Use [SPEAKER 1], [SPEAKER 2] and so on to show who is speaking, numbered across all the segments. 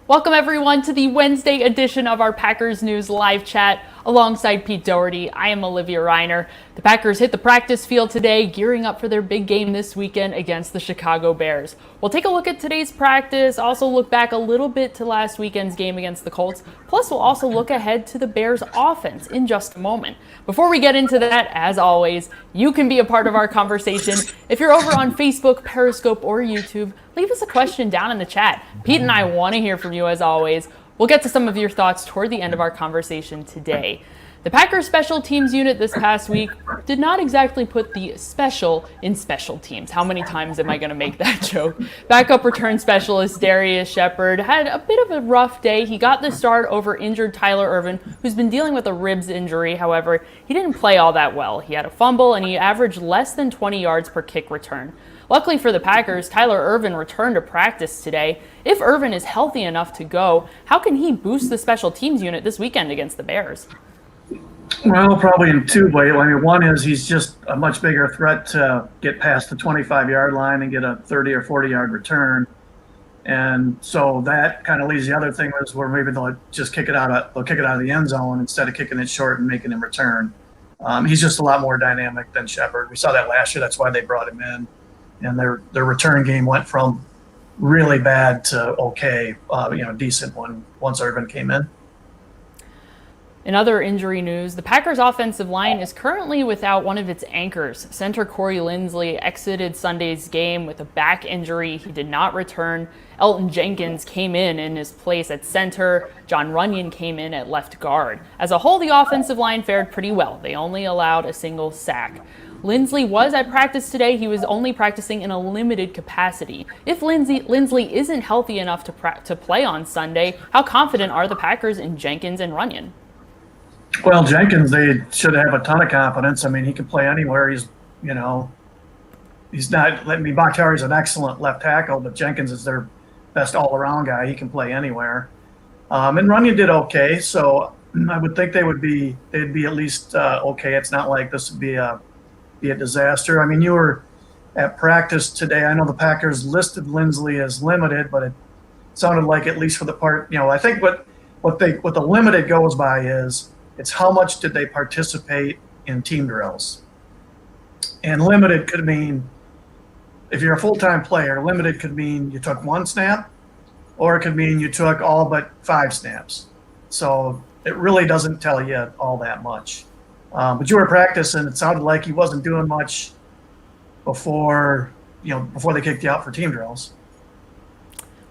[SPEAKER 1] Welcome everyone to the Wednesday edition of our Packers News live chat alongside Pete Dougherty. I am Olivia Reiner. The Packers hit the practice field today, gearing up for their big game this weekend against the Chicago Bears. We'll take a look at today's practice, also look back a little bit to last weekend's game against the Colts, plus we'll also look ahead to the Bears offense in just a moment. Before we get into that, as always, you can be a part of our conversation. If you're over on Facebook, Periscope, or YouTube, leave us a question down in the chat. Pete and I want to hear from you as always. We'll get to some of your thoughts toward the end of our conversation today. The Packers special teams unit this past week did not exactly put the special in special teams. How many times am I going to make that joke? Backup return specialist Darius Shepard had a bit of a rough day. He got the start over injured Tyler Ervin, who's been dealing with a ribs injury. However, he didn't play all that well. He had a fumble and he averaged less than 20 yards per kick return. Luckily for the Packers, Tyler Ervin returned to practice today. If Ervin is healthy enough to go, how can he boost the special teams unit this weekend against the Bears?
[SPEAKER 2] Well, probably in two ways. I mean, one is he's just a much bigger threat to get past the 25-yard line and get a 30 or 40-yard return. And so that kind of leaves the other thing is where maybe they'll just kick it out of the end zone instead of kicking it short and making him return. He's just a lot more dynamic than Shepard. We saw that last year. That's why they brought him in. And their return game went from really bad to okay, decent once Ervin came in.
[SPEAKER 1] In other injury news, the Packers offensive line is currently without one of its anchors. Center Corey Linsley exited Sunday's game with a back injury. He did not return. Elton Jenkins came in his place at center. John Runyon came in at left guard. As a whole, the offensive line fared pretty well. They only allowed a single sack. Linsley was at practice today. He was only practicing in a limited capacity. If Linsley isn't healthy enough to play on Sunday, how confident are the Packers in Jenkins and Runyon?
[SPEAKER 2] Well, Jenkins, they should have a ton of confidence. I mean, he can play anywhere. He's not. I mean, Bakhtiari's an excellent left tackle, but Jenkins is their best all-around guy. He can play anywhere. And Runyon did okay, so I would think they'd be at least okay. It's not like this would be a disaster. I mean, you were at practice today. I know the Packers listed Linsley as limited, but it sounded like, at least for the part, I think what the limited goes by is it's how much did they participate in team drills. And limited could mean, if you're a full-time player, limited could mean you took one snap, or it could mean you took all but 5 snaps. So it really doesn't tell you all that much. But you were practicing, it sounded like he wasn't doing much before they kicked you out for team drills.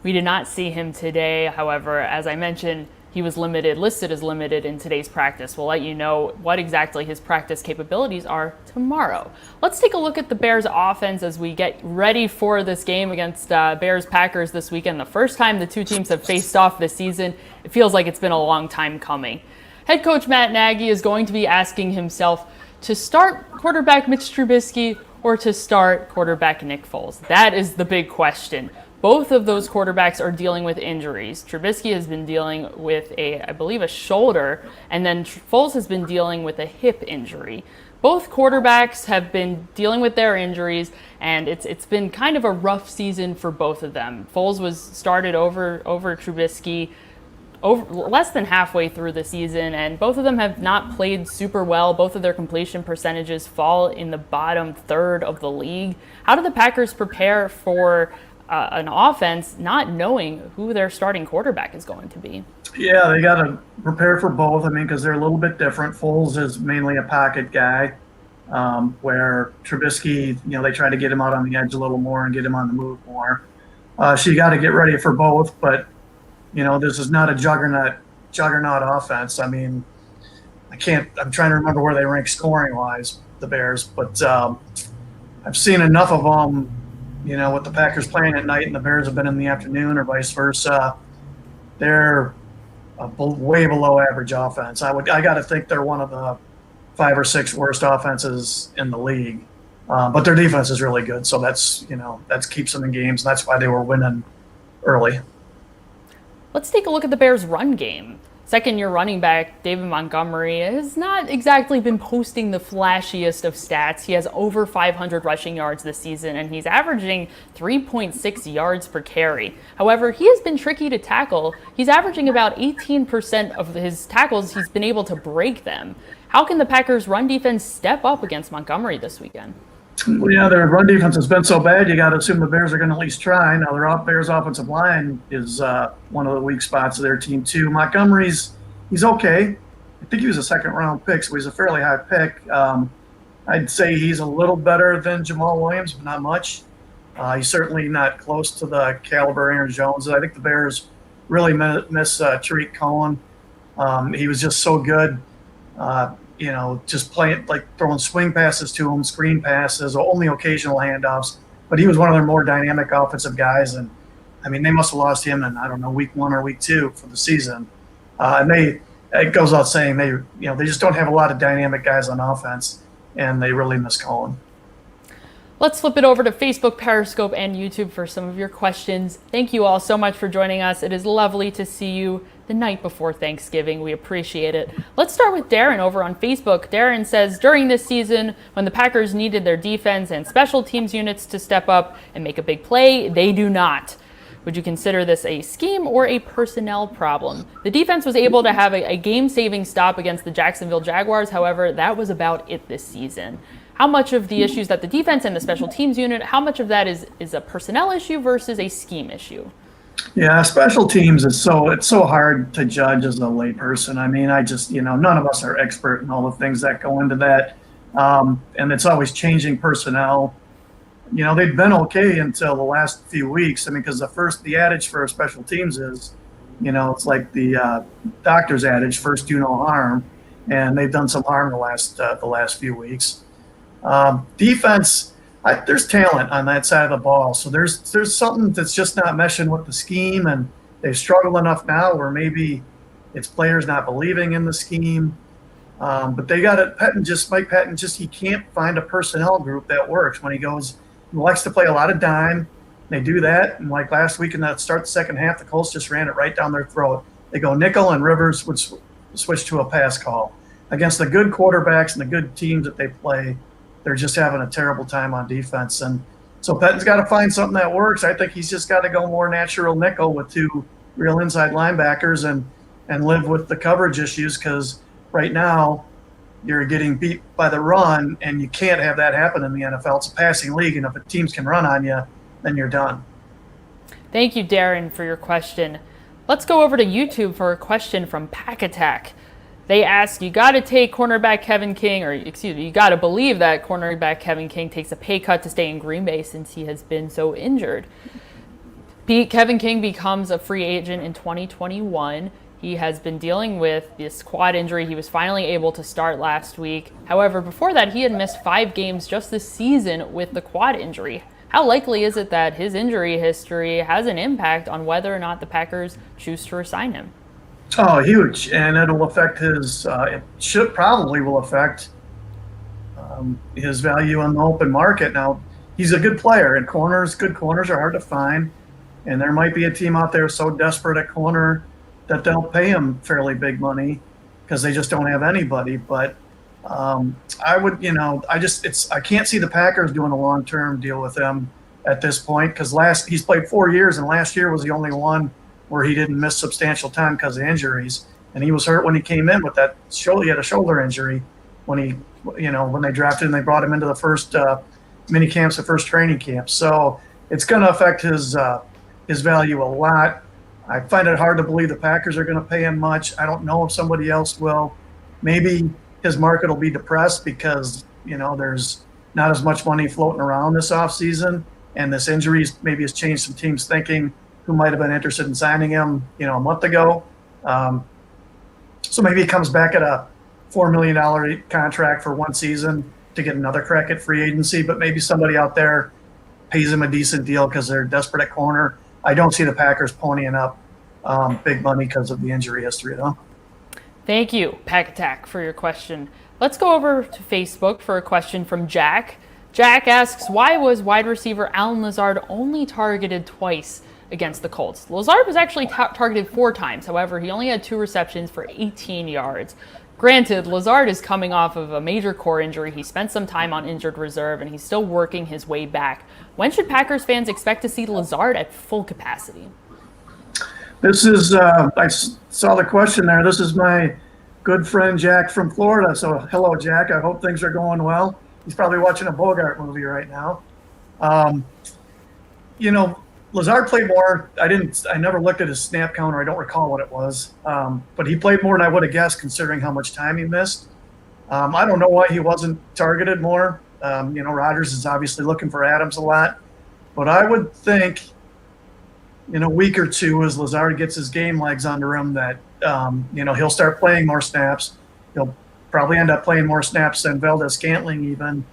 [SPEAKER 1] We did not see him today. However, as I mentioned, he was listed as limited in today's practice. We'll let you know what exactly his practice capabilities are tomorrow. Let's take a look at the Bears offense as we get ready for this game against Bears-Packers this weekend. The first time the two teams have faced off this season. It feels like it's been a long time coming. Head coach Matt Nagy is going to be asking himself to start quarterback Mitch Trubisky or to start quarterback Nick Foles. That is the big question. Both of those quarterbacks are dealing with injuries. Trubisky has been dealing with I believe a shoulder, and then Foles has been dealing with a hip injury. Both quarterbacks have been dealing with their injuries, and it's been kind of a rough season for both of them. Foles was started over Trubisky less than halfway through the season, and both of them have not played super well. Both of their completion percentages fall in the bottom third of the league. How do the Packers prepare for an offense not knowing who their starting quarterback is going to be?
[SPEAKER 2] Yeah, they got to prepare for both. I mean, because they're a little bit different. Foles is mainly a pocket guy, where Trubisky, they try to get him out on the edge a little more and get him on the move more. So you got to get ready for both, but this is not a juggernaut offense. I mean, I'm trying to remember where they rank scoring-wise, the Bears, but I've seen enough of them, with the Packers playing at night and the Bears have been in the afternoon or vice versa. They're a way below average offense. I got to think they're one of the 5 or 6 worst offenses in the league. But their defense is really good, so that keeps them in games, and that's why they were winning early.
[SPEAKER 1] Let's take a look at the Bears' run game. Second-year running back David Montgomery has not exactly been posting the flashiest of stats. He has over 500 rushing yards this season, and he's averaging 3.6 yards per carry. However, he has been tricky to tackle. He's averaging about 18% of his tackles. He's been able to break them. How can the Packers' run defense step up against Montgomery this weekend?
[SPEAKER 2] Well, yeah, their run defense has been so bad, you got to assume the Bears are going to at least try. Now, Bears' offensive line is one of the weak spots of their team, too. Montgomery's, he's okay. I think he was a second-round pick, so he's a fairly high pick. I'd say he's a little better than Jamal Williams, but not much. He's certainly not close to the caliber of Aaron Jones. I think the Bears really miss Tariq Cohen. He was just so good. Just playing, like throwing swing passes to him, screen passes, only occasional handoffs. But he was one of their more dynamic offensive guys. And, I mean, they must have lost him in, I don't know, week 1 or week 2 for the season. It goes without saying, they just don't have a lot of dynamic guys on offense, and they really miss Colin.
[SPEAKER 1] Let's flip it over to Facebook, Periscope, and YouTube for some of your questions. Thank you all so much for joining us. It is lovely to see you the night before Thanksgiving. We appreciate it. Let's start with Darren over on Facebook. Darren says, during this season, when the Packers needed their defense and special teams units to step up and make a big play, they do not. Would you consider this a scheme or a personnel problem? The defense was able to have a game-saving stop against the Jacksonville Jaguars. However, that was about it this season. How much of the issues that the defense and the special teams unit, how much of that is a personnel issue versus a scheme issue?
[SPEAKER 2] Yeah, special teams it's so hard to judge as a layperson. I mean, none of us are expert in all the things that go into that. And it's always changing personnel. They've been okay until the last few weeks. I mean, because the adage for special teams is, it's like the doctor's adage, first do no harm. And they've done some harm the last few weeks. Defense, there's talent on that side of the ball. So there's something that's just not meshing with the scheme, and they've struggled enough now where maybe it's players not believing in the scheme. But they got it. Mike Patton he can't find a personnel group that works when he likes to play a lot of dime. They do that. And like last week in the start the second half, the Colts just ran it right down their throat. They go nickel and Rivers would switch to a pass call. Against the good quarterbacks and the good teams that they play, they're just having a terrible time on defense. And so Pettin's got to find something that works. I think he's just got to go more natural nickel with 2 real inside linebackers and live with the coverage issues, because right now you're getting beat by the run, and you can't have that happen in the NFL. It's a passing league, and if the teams can run on you, then you're done.
[SPEAKER 1] Thank you, Darren, for your question. Let's go over to YouTube for a question from Pack Attack. They ask, you got to take cornerback Kevin King, you got to believe that cornerback Kevin King takes a pay cut to stay in Green Bay since he has been so injured. Kevin King becomes a free agent in 2021. He has been dealing with this quad injury. He was finally able to start last week. However, before that, he had missed 5 games just this season with the quad injury. How likely is it that his injury history has an impact on whether or not the Packers choose to resign him?
[SPEAKER 2] Oh, huge. And it'll affect will affect his value on the open market. Now, he's a good player, and good corners are hard to find. And there might be a team out there so desperate at corner that they'll pay him fairly big money because they just don't have anybody. But I can't see the Packers doing a long-term deal with him at this point, because he's played 4 years, and last year was the only one where he didn't miss substantial time because of injuries. And he was hurt when he came in with that shoulder. He had a shoulder injury when they drafted him. They brought him into the first mini camps, the first training camp. So it's going to affect his value a lot. I find it hard to believe the Packers are going to pay him much. I don't know if somebody else will. Maybe his market will be depressed because, there's not as much money floating around this offseason, and this injury maybe has changed some teams' thinking who might have been interested in signing him, a month ago. So maybe he comes back at a $4 million contract for 1 season to get another crack at free agency, but maybe somebody out there pays him a decent deal because they're desperate at corner. I don't see the Packers ponying up big money because of the injury history, though.
[SPEAKER 1] Thank you, Pack Attack, for your question. Let's go over to Facebook for a question from Jack. Jack asks, why was wide receiver Allen Lazard only targeted twice against the Colts. Lazard was actually targeted 4 times. However, he only had 2 receptions for 18 yards. Granted, Lazard is coming off of a major core injury. He spent some time on injured reserve, and he's still working his way back. When should Packers fans expect to see Lazard at full capacity?
[SPEAKER 2] This is, I saw the question there. This is my good friend Jack from Florida. So hello, Jack. I hope things are going well. He's probably watching a Bogart movie right now. Lazard played more. I never looked at his snap counter. I don't recall what it was. But he played more than I would have guessed considering how much time he missed. I don't know why he wasn't targeted more. Rodgers is obviously looking for Adams a lot. But I would think in a week or two, as Lazard gets his game legs under him, that, he'll start playing more snaps. He'll probably end up playing more snaps than Valdez-Scantling even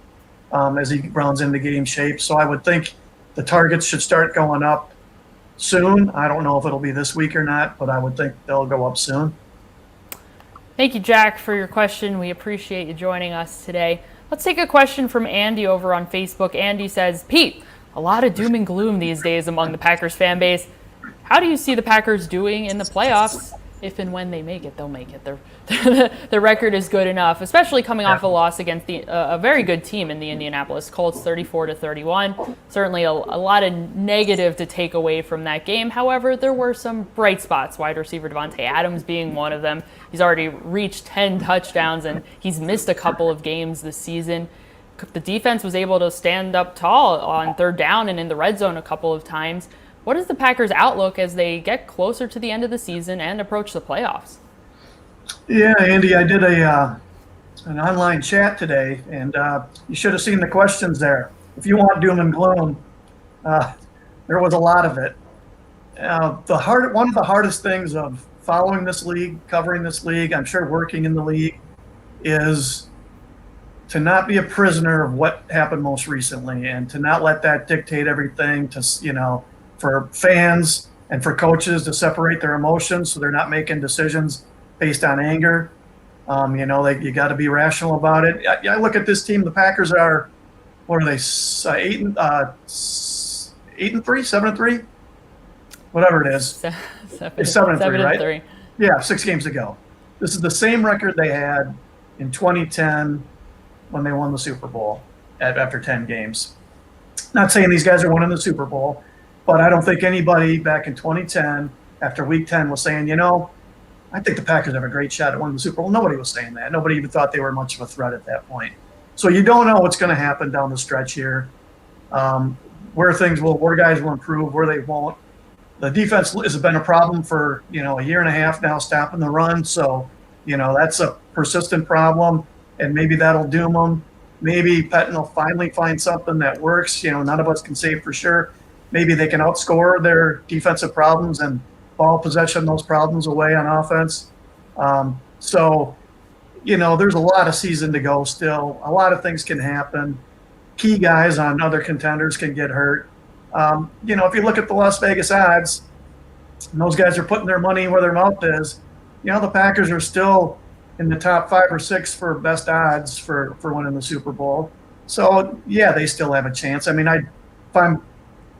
[SPEAKER 2] as he runs into game shape. So I would think the targets should start going up soon. I don't know if it'll be this week or not, but I would think they'll go up soon.
[SPEAKER 1] Thank you, Jack, for your question. We appreciate you joining us today. Let's take a question from Andy over on Facebook. Andy says, Pete, a lot of doom and gloom these days among the Packers fan base. How do you see the Packers doing in the playoffs? If and when they make it, they'll make it. The record is good enough, especially coming off a loss against a very good team in the Indianapolis Colts, 34-31. Certainly a lot of negative to take away from that game. However, there were some bright spots, wide receiver Devontae Adams being one of them. He's already reached 10 touchdowns, and he's missed a couple of games this season. The defense was able to stand up tall on third down and in the red zone a couple of times. What is the Packers' outlook as they get closer to the end of the season and approach the playoffs?
[SPEAKER 2] Yeah, Andy, I did an online chat today, and you should have seen the questions there. If you want doom and gloom, there was a lot of it. One of the hardest things of following this league, covering this league, I'm sure working in the league, is to not be a prisoner of what happened most recently and to not let that dictate everything for fans and for coaches to separate their emotions so they're not making decisions based on anger. You got to be rational about it. I look at this team. The Packers are, what are they, 8-3, 7-3, whatever it is. It's 7-3, right?
[SPEAKER 1] 7-3.
[SPEAKER 2] Yeah, 6 games ago. This is the same record they had in 2010 when they won the Super Bowl after 10 games. Not saying these guys are winning the Super Bowl, but I don't think anybody back in 2010 after Week 10 was saying, I think the Packers have a great shot at winning the Super Bowl. Nobody was saying that. Nobody even thought they were much of a threat at that point. So you don't know what's going to happen down the stretch here, where guys will improve, where they won't. The defense has been a problem for, a year and a half now, stopping the run. So, that's a persistent problem, and maybe that'll doom them. Maybe Pettine will finally find something that works. None of us can say for sure. Maybe they can outscore their defensive problems and ball possession those problems away on offense. There's a lot of season to go still. A lot of things can happen. Key guys on other contenders can get hurt. If you look at the Las Vegas odds, and those guys are putting their money where their mouth is, the Packers are still in the top 5 or 6 for best odds for winning the Super Bowl. So, yeah, they still have a chance.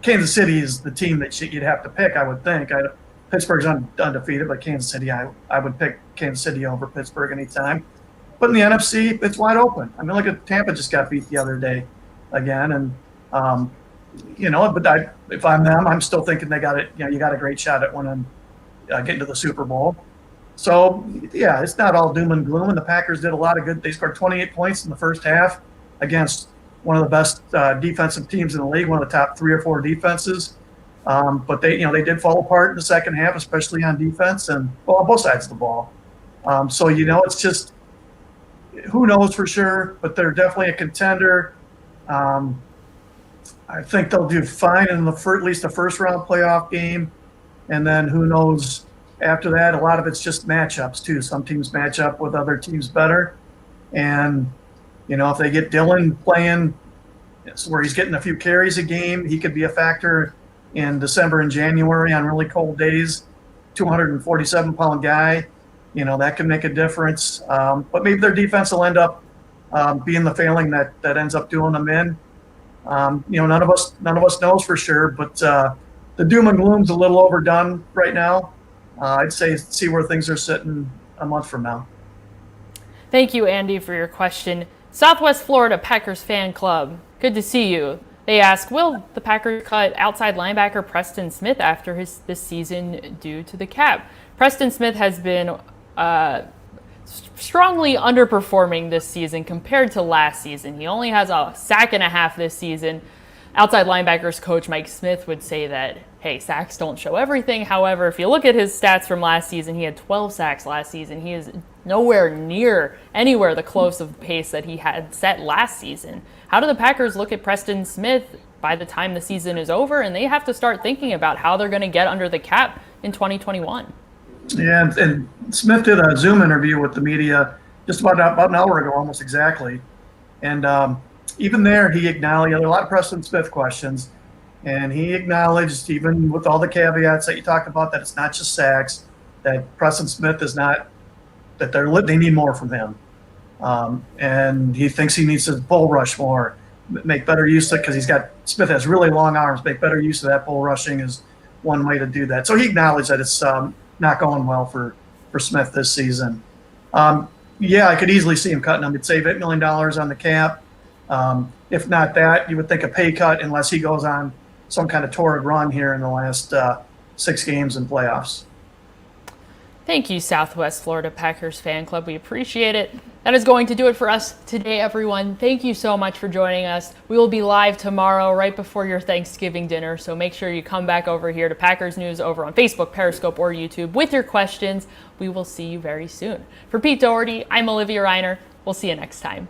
[SPEAKER 2] Kansas City is the team that you'd have to pick, I would think. Pittsburgh's undefeated, but Kansas City, I would pick Kansas City over Pittsburgh anytime. But in the NFC, it's wide open. Look at Tampa just got beat the other day again. And, if I'm them, I'm still thinking they got it. You got a great shot at winning, getting to the Super Bowl. So, yeah, it's not all doom and gloom. And the Packers did a lot of good. They scored 28 points in the first half against one of the best defensive teams in the league, one of the top 3 or 4 defenses. But they did fall apart in the second half, especially on defense and on both sides of the ball. It's just who knows for sure, but they're definitely a contender. I think they'll do fine in at least the first round playoff game, and then who knows after that. A lot of it's just matchups too. Some teams match up with other teams better, and if they get Dillon playing where he's getting a few carries a game, he could be a factor in December and January on really cold days. 247-pound guy, that can make a difference. But maybe their defense will end up being the failing that ends up doing them in. None of us knows for sure, but the doom and gloom's a little overdone right now. I'd say see where things are sitting a month from now.
[SPEAKER 1] Thank you, Andy, for your question. Southwest Florida Packers Fan Club, good to see you. They ask, will the Packers cut outside linebacker Preston Smith after this season due to the cap? Preston Smith has been strongly underperforming this season compared to last season. He only has a sack and a half this season. Outside linebackers coach Mike Smith would say that, hey, sacks don't show everything. However, if you look at his stats from last season, he had 12 sacks last season. He is nowhere near anywhere the close of pace that he had set last season. How do the Packers look at Preston Smith by the time the season is over, and they have to start thinking about how they're going to get under the cap in 2021?
[SPEAKER 2] Yeah, and Smith did a Zoom interview with the media just about an hour ago, almost exactly. And even there, he acknowledged there were a lot of Preston Smith questions, and he acknowledged, even with all the caveats that you talked about, that it's not just sacks, that Preston Smith is not, that they need more from him. And he thinks he needs to bull rush more, make better use of it, because Smith has really long arms. Make better use of that. Bull rushing is one way to do that. So he acknowledged that it's not going well for Smith this season. Yeah, I could easily see him cutting him. He'd save $8 million on the cap. If not that, you would think a pay cut unless he goes on some kind of torrid run here in the last 6 games in playoffs.
[SPEAKER 1] Thank you, Southwest Florida Packers Fan Club. We appreciate it. That is going to do it for us today, everyone. Thank you so much for joining us. We will be live tomorrow right before your Thanksgiving dinner, so make sure you come back over here to Packers News over on Facebook, Periscope, or YouTube with your questions. We will see you very soon. For Pete Dougherty, I'm Olivia Reiner. We'll see you next time.